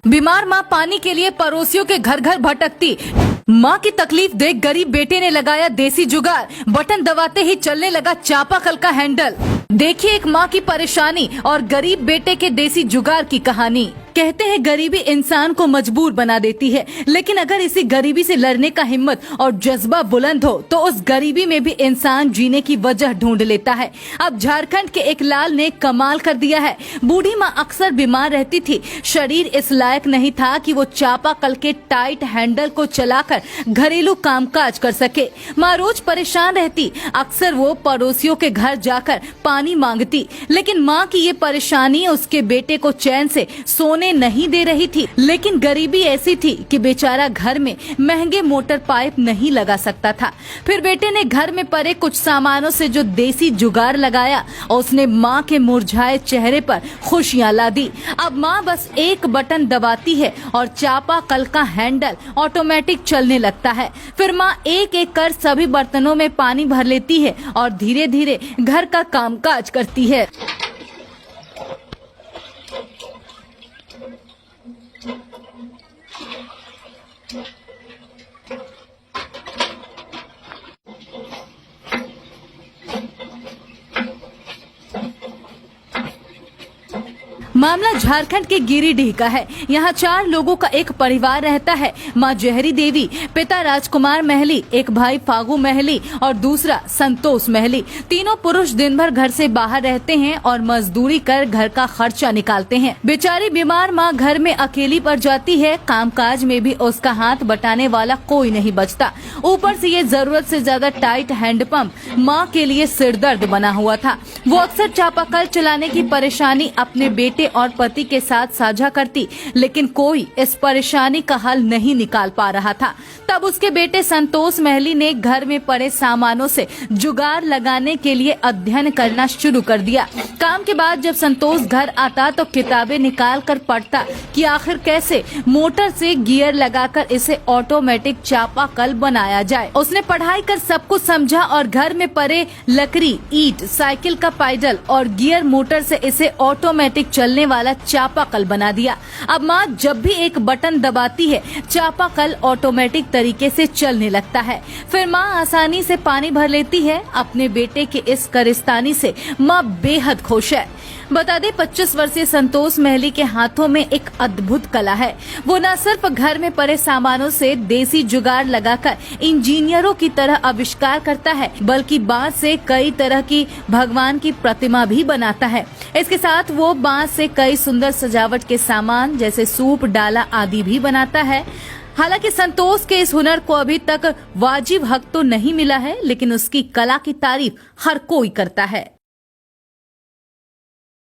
बीमार मां पानी के लिए पड़ोसियों के घर घर भटकती। मां की तकलीफ देख गरीब बेटे ने लगाया देसी जुगाड़, बटन दबाते ही चलने लगा चापाकल का हैंडल। देखिए एक मां की परेशानी और गरीब बेटे के देसी जुगाड़ की कहानी। कहते हैं गरीबी इंसान को मजबूर बना देती है, लेकिन अगर इसी गरीबी से लड़ने का हिम्मत और जज्बा बुलंद हो तो उस गरीबी में भी इंसान जीने की वजह ढूंढ लेता है। अब झारखंड के एक लाल ने कमाल कर दिया है। बूढ़ी माँ अक्सर बीमार रहती थी, शरीर इस लायक नहीं था कि वो चापाकल के टाइट हैंडल को चलाकर घरेलू कामकाज कर सके। माँ रोज परेशान रहती, अक्सर वो पड़ोसियों के घर जाकर पानी मांगती, लेकिन माँ की ये परेशानी उसके बेटे को चैन से सोने नहीं दे रही थी। लेकिन गरीबी ऐसी थी कि बेचारा घर में महंगे मोटर पाइप नहीं लगा सकता था। फिर बेटे ने घर में पड़े कुछ सामानों से जो देसी जुगाड़ लगाया, उसने माँ के मुरझाए चेहरे पर खुशियां ला दी। अब माँ बस एक बटन दबाती है और चापाकल का हैंडल ऑटोमेटिक चलने लगता है। फिर माँ एक एक कर सभी बर्तनों में पानी भर लेती है और धीरे धीरे घर का कामकाज करती है। मामला झारखंड के गिरिडीह का है। यहाँ 4 लोगों का एक परिवार रहता है। माँ जहरी देवी, पिता राजकुमार महली, एक भाई फागू महली और दूसरा संतोष महली। तीनों पुरुष दिन भर घर से बाहर रहते हैं और मजदूरी कर घर का खर्चा निकालते हैं। बेचारी बीमार माँ घर में अकेली पड़ जाती है। कामकाज में भी उसका हाथ बटाने वाला कोई नहीं बचता। ऊपर से ये जरूरत से ज्यादा टाइट हैंडपंप माँ के लिए सिरदर्द बना हुआ था। वो अक्सर चापाकल चलाने की परेशानी अपने बेटे और पति के साथ साझा करती, लेकिन कोई इस परेशानी का हल नहीं निकाल पा रहा था। तब उसके बेटे संतोष महली ने घर में पड़े सामानों से जुगाड़ लगाने के लिए अध्ययन करना शुरू कर दिया। काम के बाद जब संतोष घर आता तो किताबें निकाल कर पढ़ता कि आखिर कैसे मोटर से गियर लगाकर इसे ऑटोमेटिक चापाकल बनाया जाए। उसने पढ़ाई कर सब कुछ समझा और घर में पड़े लकड़ी, ईंट, साइकिल का पैडल और गियर मोटर से इसे ऑटोमेटिक चलने वाला चापाकल बना दिया। अब माँ जब भी एक बटन दबाती है, चापाकल ऑटोमेटिक तरीके से चलने लगता है। फिर माँ आसानी से पानी भर लेती है। अपने बेटे के इस करिस्तानी से माँ बेहद खुश है। बता दें 25 वर्षीय संतोष महली के हाथों में एक अद्भुत कला है। वो न सिर्फ घर में पड़े सामानों से देसी जुगाड़ लगाकर इंजीनियरों की तरह आविष्कार करता है, बल्कि बांस से कई तरह की भगवान की प्रतिमा भी बनाता है। इसके साथ वो बांस से कई सुंदर सजावट के सामान जैसे सूप, डाला आदि भी बनाता है। हालांकि संतोष के इस हुनर को अभी तक वाजिब हक तो नहीं मिला है, लेकिन उसकी कला की तारीफ हर कोई करता है।